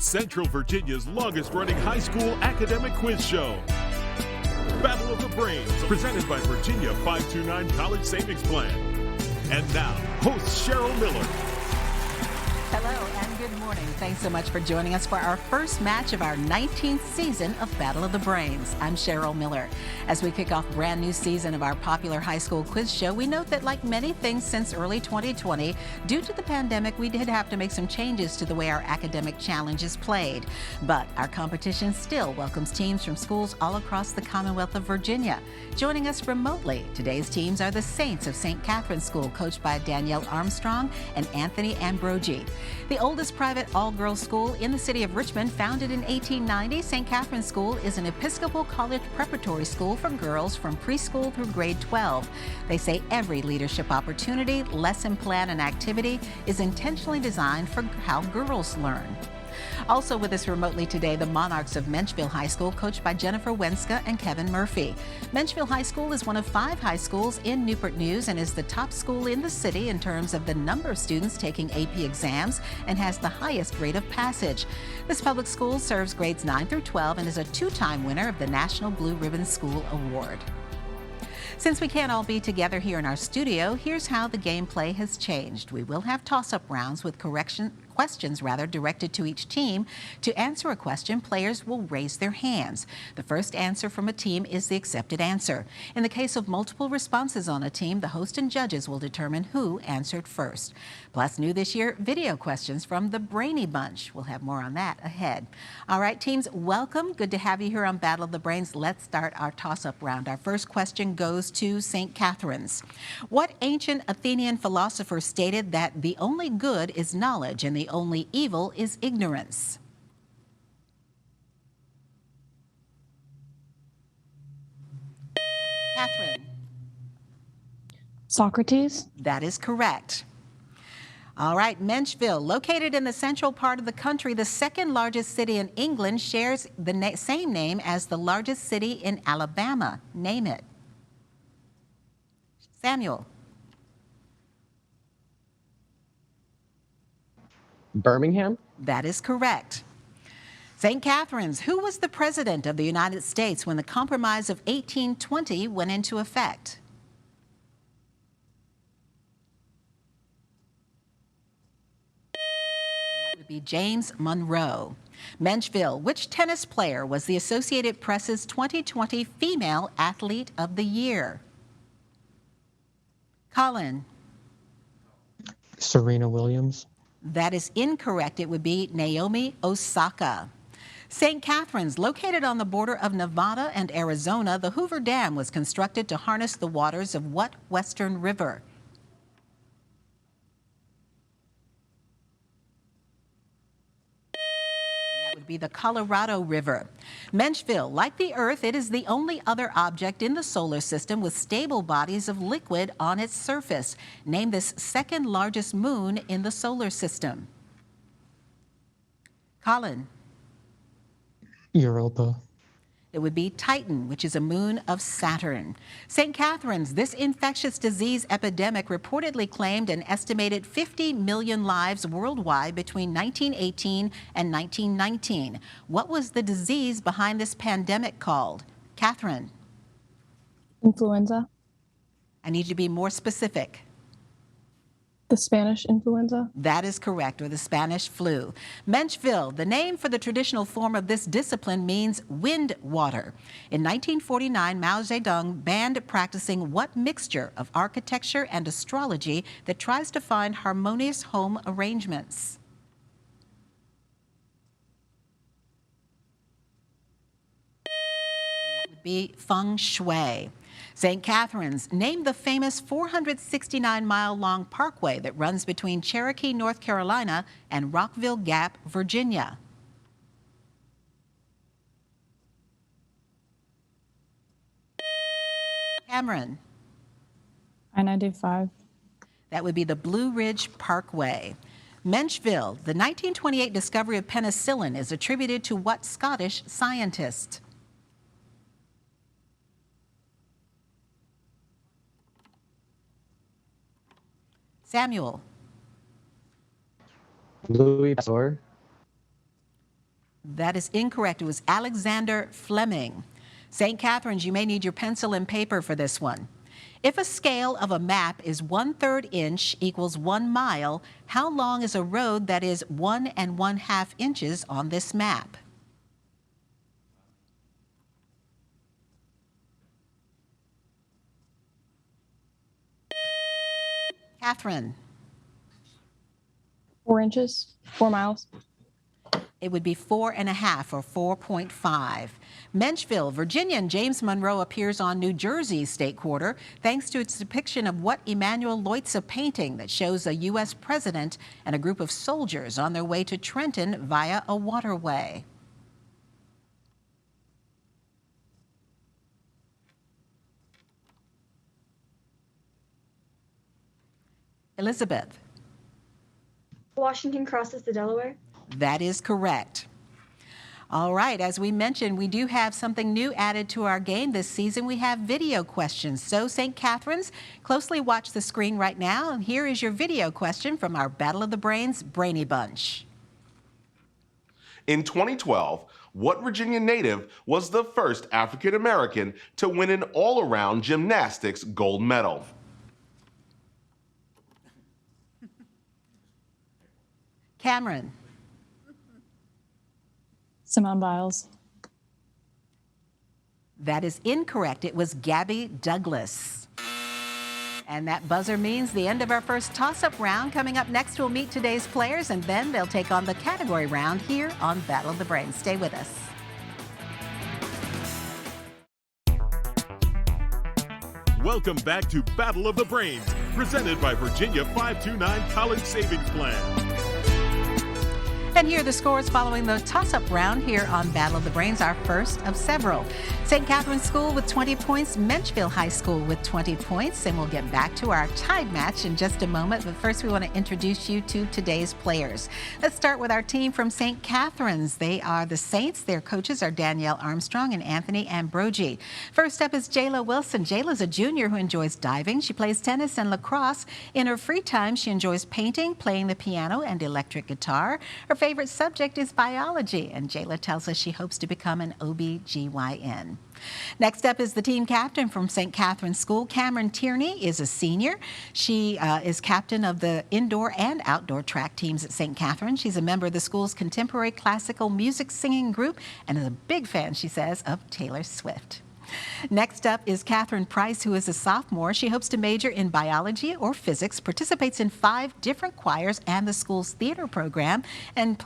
Central Virginia's longest-running high school academic quiz show. Battle of the Brains, presented by Virginia 529 College Savings Plan. And now, host Cheryl Miller. Hello and good morning. Thanks so much for joining us for our first match of our 19th season of Battle of the Brains. I'm Cheryl Miller. As we kick off a brand new season of our popular high school quiz show, we note that like many things since early 2020, due to the pandemic, we did have to make some changes to the way our academic challenge is played. But our competition still welcomes teams from schools all across the Commonwealth of Virginia. Joining us remotely, today's teams are the Saints of St. Catherine's School, coached by Danielle Armstrong and Anthony Ambrogi. The oldest private all-girls school in the city of Richmond, founded in 1890, St. Catherine's School is an Episcopal college preparatory school for girls from preschool through grade 12. They say every leadership opportunity, lesson plan, and activity is intentionally designed for how girls learn. Also with us remotely today, the Monarchs of Menchville High School, coached by Jennifer Wenska and Kevin Murphy. Menchville High School is one of 5 high schools in Newport News and is the top school in the city in terms of the number of students taking AP exams and has the highest rate of passage. This public school serves grades 9 through 12 and is a 2-time winner of the National Blue Ribbon School Award. Since we can't all be together here in our studio, here's how the gameplay has changed. We will have toss-up rounds with questions directed to each team. To answer a question, players will raise their hands. The first answer from a team is the accepted answer. In the case of multiple responses on a team, the host and judges will determine who answered first. Plus, new this year, video questions from the Brainy Bunch. We'll have more on that ahead. All right, teams, welcome. Good to have you here on Battle of the Brains. Let's start our toss-up round. Our first question goes to St. Catherine's. What ancient Athenian philosopher stated that the only good is knowledge and the only evil is ignorance? Catherine. Socrates. That is correct. All right, Menchville, located in the central part of the country, the second largest city in England, shares the same name as the largest city in Alabama. Name it. Samuel. Birmingham? That is correct. St. Catherine's, who was the president of the United States when the Compromise of 1820 went into effect? That would be James Monroe. Menchville, which tennis player was the Associated Press's 2020 Female Athlete of the Year? Colin. Serena Williams. That is incorrect. It would be Naomi Osaka. St. Catherine's, located on the border of Nevada and Arizona, the Hoover Dam was constructed to harness the waters of what western river? That would be the Colorado River. Menchville, like the Earth, it is the only other object in the solar system with stable bodies of liquid on its surface. Name this second largest moon in the solar system. Colin. Europa. It would be Titan, which is a moon of Saturn. St. Catherine's, this infectious disease epidemic reportedly claimed an estimated 50 million lives worldwide between 1918 and 1919. What was the disease behind this pandemic called? Catherine. Influenza. I need you to be more specific. The Spanish influenza. That is correct, or the Spanish flu. Menchville, the name for the traditional form of this discipline means wind water. In 1949, Mao Zedong banned practicing what mixture of architecture and astrology that tries to find harmonious home arrangements? That would be feng shui. St. Catherine's, name the famous 469-mile-long parkway that runs between Cherokee, North Carolina, and Rockville Gap, Virginia. Cameron. I-95. That would be the Blue Ridge Parkway. Menchville, the 1928 discovery of penicillin is attributed to what Scottish scientist? Samuel. Louis Pasteur. That is incorrect. It was Alexander Fleming. St. Catherine's, you may need your pencil and paper for this one. If a scale of a map is 1/3 inch equals 1 mile, how long is a road that is 1 1/2 inches on this map? Catherine. 4 inches, 4 miles. It would be 4.5 or 4.5. Menchville, Virginia, and James Monroe appears on New Jersey's state quarter thanks to its depiction of what Emanuel Leutze painting that shows a U.S. president and a group of soldiers on their way to Trenton via a waterway. Elizabeth. Washington crosses the Delaware. That is correct. All right, as we mentioned, we do have something new added to our game this season. We have video questions. So, St. Catherine's, closely watch the screen right now. And here is your video question from our Battle of the Brains Brainy Bunch. In 2012, what Virginia native was the first African American to win an all-around gymnastics gold medal? Cameron. Simone Biles. That is incorrect. It was Gabby Douglas. And that buzzer means the end of our first toss-up round. Coming up next, we'll meet today's players, and then they'll take on the category round here on Battle of the Brains. Stay with us. Welcome back to Battle of the Brains, presented by Virginia 529 College Savings Plan. And here are the scores following the toss-up round here on Battle of the Brains, our first of several. St. Catherine's School with 20 points, Menchville High School with 20 points, and we'll get back to our tied match in just a moment. But first, we want to introduce you to today's players. Let's start with our team from St. Catherine's. They are the Saints. Their coaches are Danielle Armstrong and Anthony Ambrogi. First up is Jayla Wilson. Jayla's a junior who enjoys diving. She plays tennis and lacrosse. In her free time, she enjoys painting, playing the piano, and electric guitar. Her favorite subject is biology, and Jayla tells us she hopes to become an OB/GYN. Next up is the team captain from St. Catherine's School. Cameron Tierney is a senior. She is captain of the indoor and outdoor track teams at St. Catherine. She's a member of the school's contemporary classical music singing group and is a big fan, she says, of Taylor Swift. Next up is Catherine Price, who is a sophomore. She hopes to major in biology or physics, participates in 5 different choirs and the school's theater program, and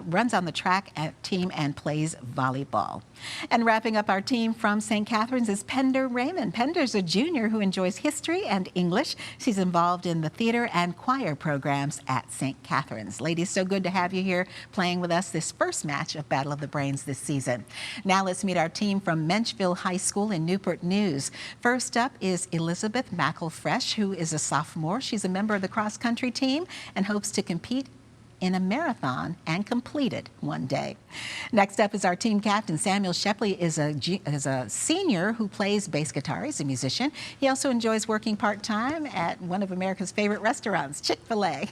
runs on the track team and plays volleyball. And wrapping up our team from St. Catherine's is Pender Raymond. Pender's a junior who enjoys history and English. She's involved in the theater and choir programs at St. Catherine's. Ladies, so good to have you here playing with us this first match of Battle of the Brains this season. Now let's meet our team from Menchville High School in Newport News. First up is Elizabeth McElfresh, who is a sophomore. She's a member of the cross-country team and hopes to compete in a marathon and complete it one day. Next up is our team captain. Samuel Shepley is a senior who plays bass guitar. He's a musician. He also enjoys working part-time at one of America's favorite restaurants, Chick-fil-A.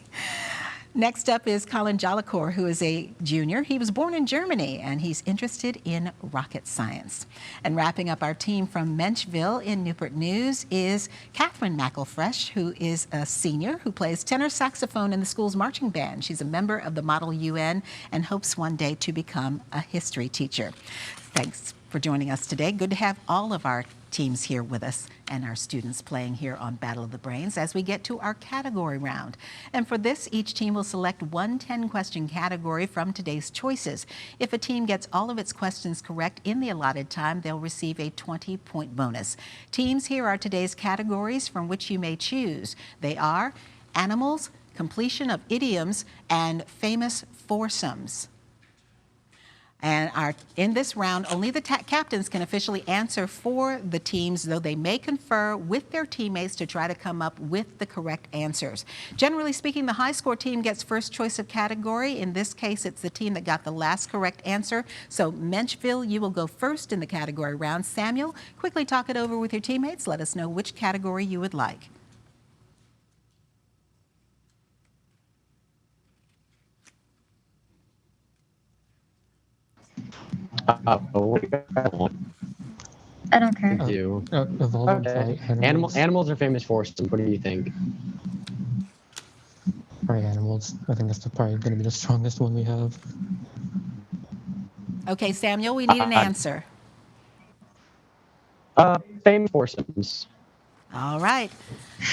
Next up is Colin Jollicoeur, who is a junior. He was born in Germany, and he's interested in rocket science. And wrapping up our team from Menchville in Newport News is Catherine McElfresh, who is a senior who plays tenor saxophone in the school's marching band. She's a member of the Model UN and hopes one day to become a history teacher. Thanks for joining us today. Good to have all of our teams here with us and our students playing here on Battle of the Brains as we get to our category round. And for this, each team will select one 10-question category from today's choices. If a team gets all of its questions correct in the allotted time, they'll receive a 20-point bonus. Teams, here are today's categories from which you may choose. They are animals, completion of idioms, and famous foursomes. And in this round, only the captains can officially answer for the teams, though they may confer with their teammates to try to come up with the correct answers. Generally speaking, the high score team gets first choice of category. In this case, it's the team that got the last correct answer. So Menchville, you will go first in the category round. Samuel, quickly talk it over with your teammates. Let us know which category you would like. I don't care. Do. Evolved by Okay. animals. Animals are famous for some. What do you think? Probably animals. I think that's probably going to be the strongest one we have. Okay, Samuel, we need an answer. Famous foursomes. All right.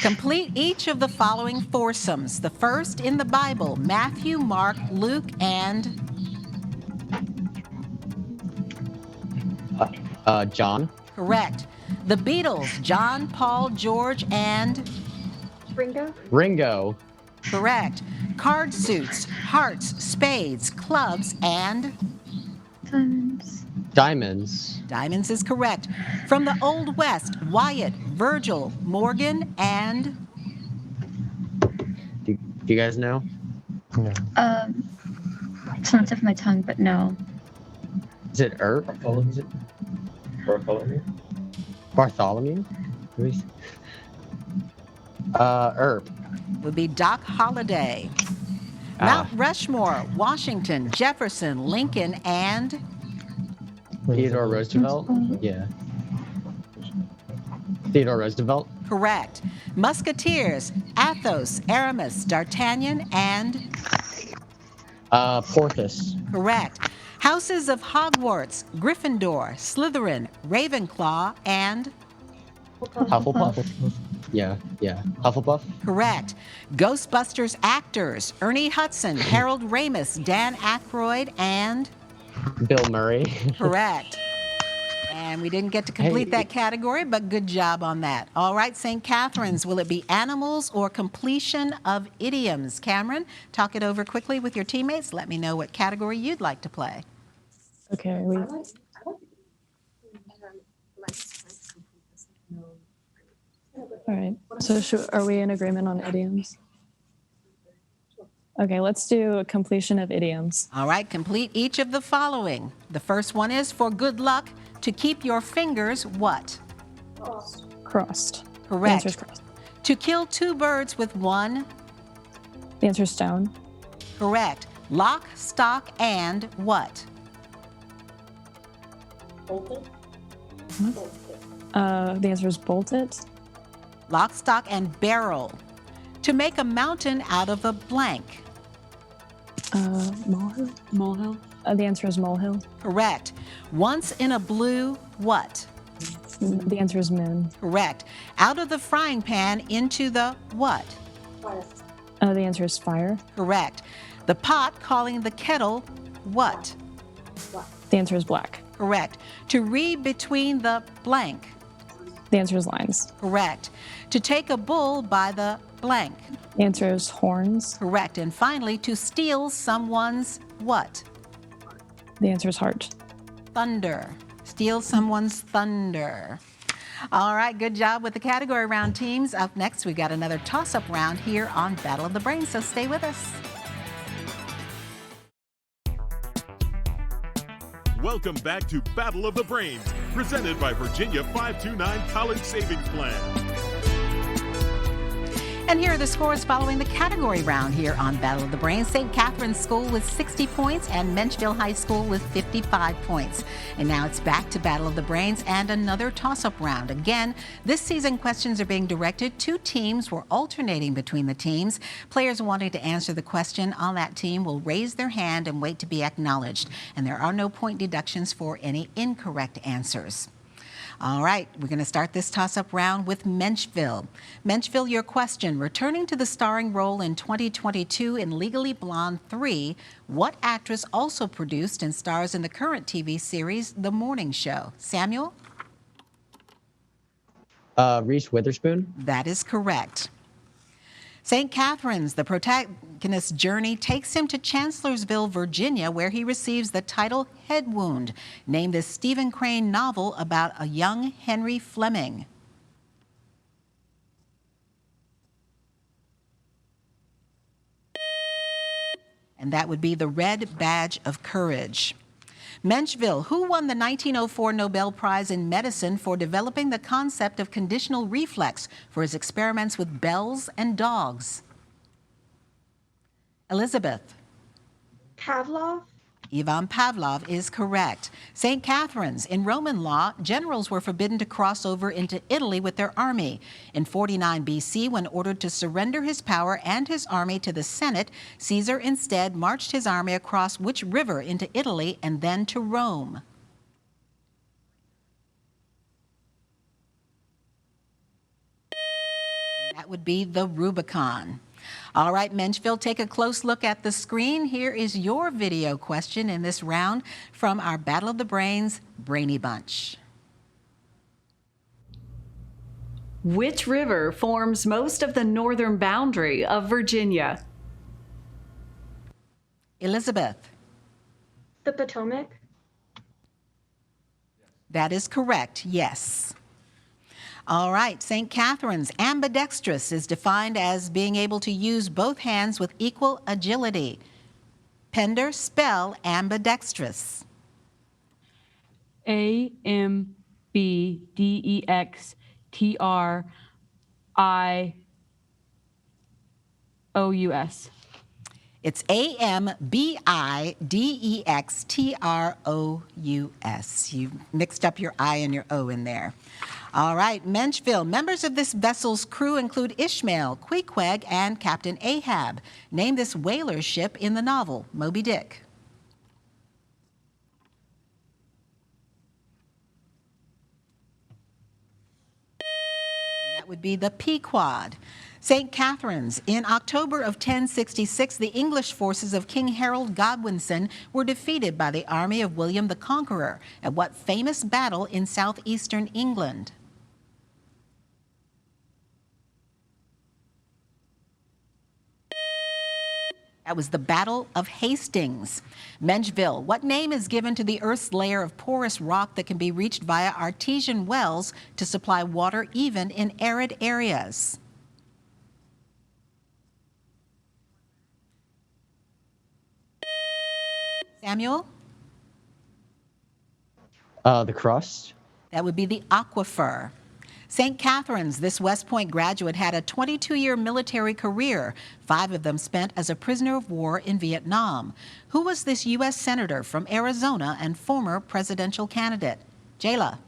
Complete each of the following foursomes. The first in the Bible: Matthew, Mark, Luke, and John. correct. The Beatles: John, Paul, George, and Ringo. correct. Card suits: hearts, spades, clubs, and Diamonds. diamonds is correct. From the Old West: Wyatt, Virgil, Morgan, and Do you guys know? No. It's on the tip of my tongue, but no. Is it Earp? Bartholomew? Earp. would be Doc Holliday. Mount Rushmore: Washington, Jefferson, Lincoln, and Theodore Roosevelt? Yeah. Theodore Roosevelt? correct. Musketeers: Athos, Aramis, D'Artagnan, and Porthos. correct. Houses of Hogwarts: Gryffindor, Slytherin, Ravenclaw, and Hufflepuff? Yeah. Hufflepuff? correct. Ghostbusters actors: Ernie Hudson, Harold Ramis, Dan Aykroyd, and Bill Murray. correct. And we didn't get to complete that category, but good job on that. All right, St. Catherine's, will it be animals or completion of idioms? Cameron, talk it over quickly with your teammates. Let me know what category you'd like to play. Okay. All right. So are we in agreement on idioms? Okay, let's do a completion of idioms. All right, complete each of the following. The first one is: for good luck, to keep your fingers what? Crossed. The Correct. answer is crossed. To kill two birds with one? The answer is stone. Correct. Lock, stock, and what? The answer is bolted. Lock, stock, and barrel. To make a mountain out of a blank? Molehill. Molehill. The answer is molehill. Correct. Once in a blue what? The answer is moon. Correct. Out of the frying pan into the what? The answer is fire. Correct. The pot calling the kettle what? The answer is black. Correct. To read between the blank? The answer is lines. Correct. To take a bull by the blank? The answer is horns. Correct. And finally, to steal someone's what? The answer is heart. Thunder. Steal someone's thunder. All right, good job with the category round, teams. Up next, we've got another toss-up round here on Battle of the Brains, so stay with us. Welcome back to Battle of the Brains, presented by Virginia 529 College Savings Plan. And here are the scores following the category round here on Battle of the Brains. St. Catherine's School with 60 points and Menchville High School with 55 points. And now it's back to Battle of the Brains and another toss-up round. Again, this season questions are being directed to teams. We're alternating between the teams. Players wanting to answer the question on that team will raise their hand and wait to be acknowledged. And there are no point deductions for any incorrect answers. All right, we're going to start this toss-up round with Menchville. Menchville, your question. Returning to the starring role in 2022 in Legally Blonde 3, what actress also produced and stars in the current TV series The Morning Show? Samuel? Reese Witherspoon. That is correct. St. Catherine's, the protagonist's journey takes him to Chancellorsville, Virginia, where he receives the title Head Wound, named this Stephen Crane novel about a young Henry Fleming. And that would be The Red Badge of Courage. Menchville, who won the 1904 Nobel Prize in Medicine for developing the concept of conditional reflex for his experiments with bells and dogs? Elizabeth. Pavlov? Ivan Pavlov is correct. St. Catherine's. In Roman law, generals were forbidden to cross over into Italy with their army. In 49 BC, when ordered to surrender his power and his army to the Senate, Caesar instead marched his army across which river into Italy and then to Rome? That would be the Rubicon. All right, Menchville, take a close look at the screen. Here is your video question in this round from our Battle of the Brains Brainy Bunch. Which river forms most of the northern boundary of Virginia? Elizabeth. The Potomac. That is correct, yes. All right, St. Catherine's. Ambidextrous is defined as being able to use both hands with equal agility. Pender, spell ambidextrous. AMBDEXTRIOUS. It's AMBIDEXTROUS. You mixed up your I and your O in there. All right, Menchville. Members of this vessel's crew include Ishmael, Queequeg, and Captain Ahab. Name this whaler ship in the novel, Moby Dick. That would be the Pequod. St. Catherine's. In October of 1066, the English forces of King Harold Godwinson were defeated by the army of William the Conqueror at what famous battle in southeastern England? That was the Battle of Hastings. Menchville. What name is given to the Earth's layer of porous rock that can be reached via artesian wells to supply water even in arid areas? Samuel? The crust. That would be the aquifer. St. Catherine's. This West Point graduate had a 22-year military career. 5 of them spent as a prisoner of war in Vietnam. Who was this U.S. Senator from Arizona and former presidential candidate? Jayla.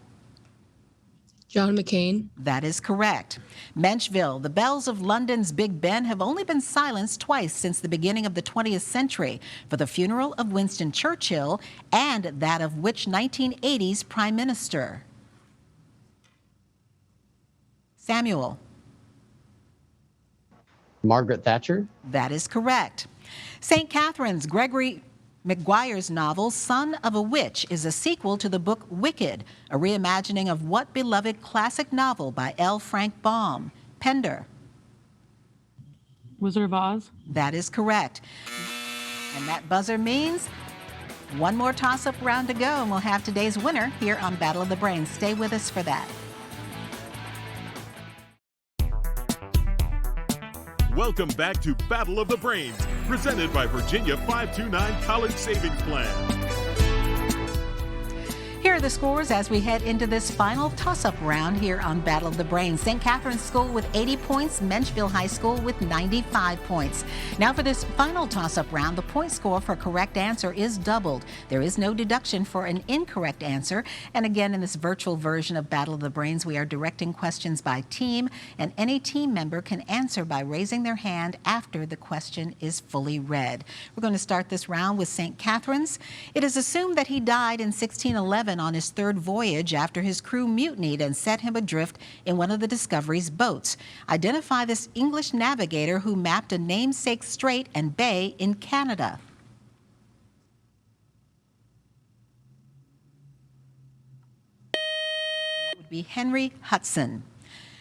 John McCain. That is correct. Menchville. The bells of London's Big Ben have only been silenced twice since the beginning of the 20th century, for the funeral of Winston Churchill and that of which 1980s Prime Minister? Samuel. Margaret Thatcher. That is correct. St. Catherine's. Gregory Maguire's novel Son of a Witch is a sequel to the book Wicked, a reimagining of what beloved classic novel by L. Frank Baum? Pender. Wizard of Oz. That is correct. And that buzzer means one more toss-up round to go, and we'll have today's winner here on Battle of the Brains. Stay with us for that. Welcome back to Battle of the Brains, presented by Virginia 529 College Savings Plan. Here are the scores as we head into this final toss-up round here on Battle of the Brains. St. Catherine's School with 80 points, Menchville High School with 95 points. Now for this final toss-up round, the point score for a correct answer is doubled. There is no deduction for an incorrect answer. And again, in this virtual version of Battle of the Brains, we are directing questions by team, and any team member can answer by raising their hand after the question is fully read. We're going to start this round with St. Catherine's. It is assumed that he died in 1611 on his 3rd voyage after his crew mutinied and set him adrift in one of the Discovery's boats. Identify this English navigator who mapped a namesake strait and bay in Canada. That would be Henry Hudson.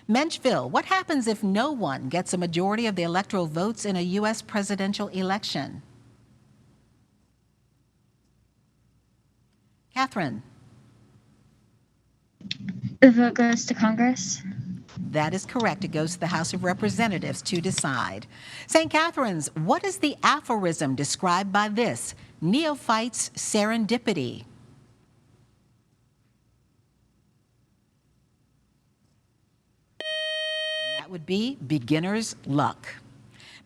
Menchville. What happens if no one gets a majority of the electoral votes in a U.S. presidential election? Catherine. The vote goes to Congress. That is correct. It goes to the House of Representatives to decide. St. Catherine's. What is the aphorism described by this? Neophyte's serendipity. That would be beginner's luck.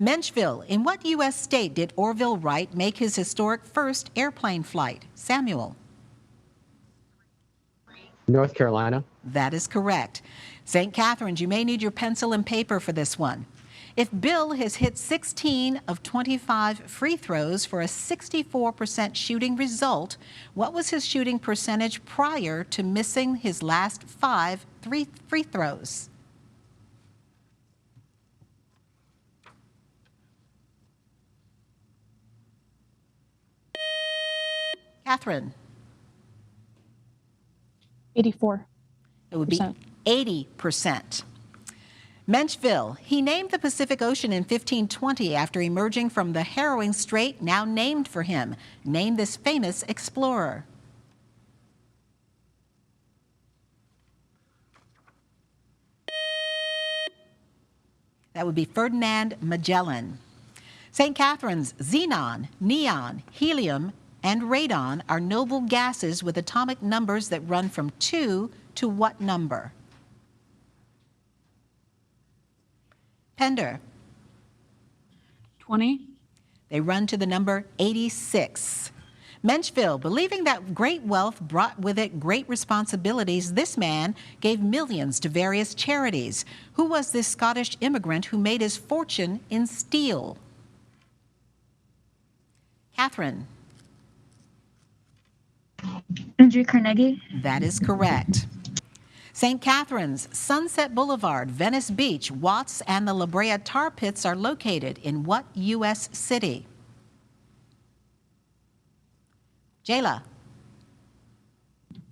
Menchville, in what U.S. state did Orville Wright make his historic first airplane flight? Samuel. North Carolina. That is correct. St. Catherine's, you may need your pencil and paper for this one. If Bill has hit 16 of 25 free throws for a 64% shooting result, what was his shooting percentage prior to missing his last 5 free throws? Catherine. 84. It would be 80%. Menchville, he named the Pacific Ocean in 1520 after emerging from the harrowing strait now named for him. Name this famous explorer. That would be Ferdinand Magellan. St. Catherine's, xenon, neon, helium, and radon are noble gases with atomic numbers that run from 2 to what number? Pender. 20. They run to the number 86. Menchville, believing that great wealth brought with it great responsibilities, this man gave millions to various charities. Who was this Scottish immigrant who made his fortune in steel? Catherine. Andrew Carnegie. That is correct. St. Catherine's, Sunset Boulevard, Venice Beach, Watts, and the La Brea Tar Pits are located in what U.S. city? Jayla.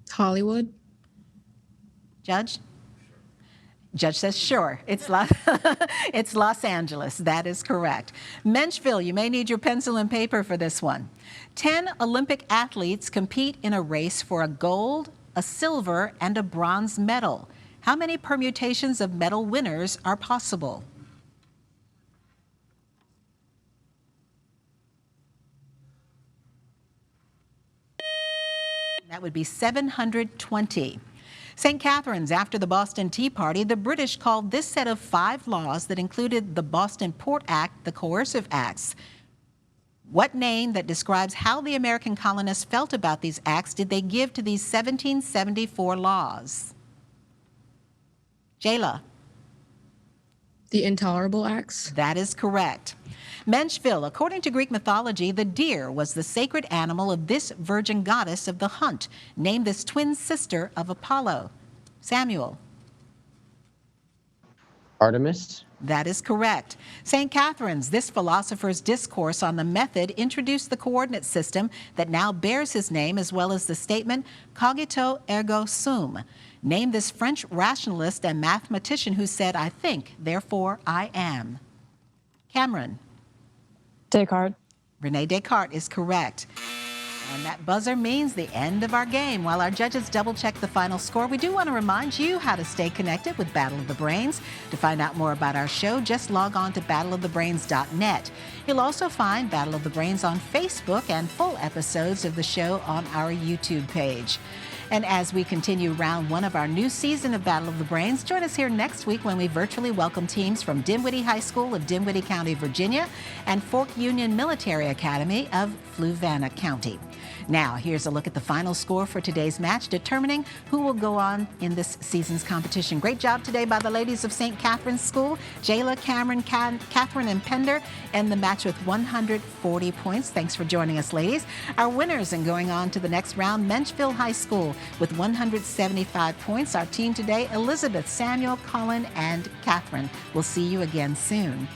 Hollywood. Judge? Judge says sure. It's Los Angeles. That is correct. Menchville, you may need your pencil and paper for this one. 10 Olympic athletes compete in a race for a gold, a silver, and a bronze medal. How many permutations of medal winners are possible? That would be 720. St. Catherine's, after the Boston Tea Party, the British called this set of 5 laws that included the Boston Port Act the coercive acts. What name that describes how the American colonists felt about these acts did they give to these 1774 laws? Jayla. The Intolerable Acts. That is correct. Menchville, according to Greek mythology, the deer was the sacred animal of this virgin goddess of the hunt. Name this twin sister of Apollo. Samuel. Artemis. That is correct. St. Catherine's, this philosopher's discourse on the method introduced the coordinate system that now bears his name, as well as the statement cogito ergo sum. Name this French rationalist and mathematician who said, I think, therefore I am. Cameron. Descartes. Rene Descartes is correct. And that buzzer means the end of our game. While our judges double-check the final score, we do want to remind you how to stay connected with Battle of the Brains. To find out more about our show, just log on to battleofthebrains.net. You'll also find Battle of the Brains on Facebook and full episodes of the show on our YouTube page. And as we continue round 1 of our new season of Battle of the Brains, join us here next week when we virtually welcome teams from Dinwiddie High School of Dinwiddie County, Virginia, and Fork Union Military Academy of Fluvanna County. Now, here's a look at the final score for today's match, determining who will go on in this season's competition. Great job today by the ladies of St. Catherine's School, Jayla, Cameron, Catherine, and Pender, and the match with 140 points. Thanks for joining us, ladies. Our winners and going on to the next round, Menchville High School with 175 points. Our team today, Elizabeth, Samuel, Colin, and Catherine. We'll see you again soon.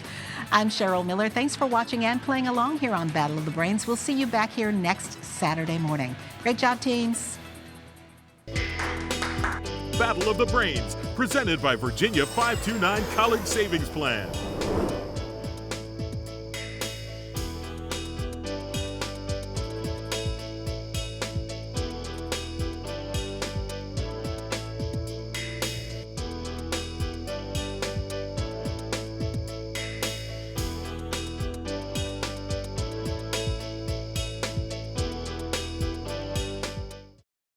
I'm Cheryl Miller. Thanks for watching and playing along here on Battle of the Brains. We'll see you back here next Saturday morning. Great job, teams. Battle of the Brains, presented by Virginia 529 College Savings Plan.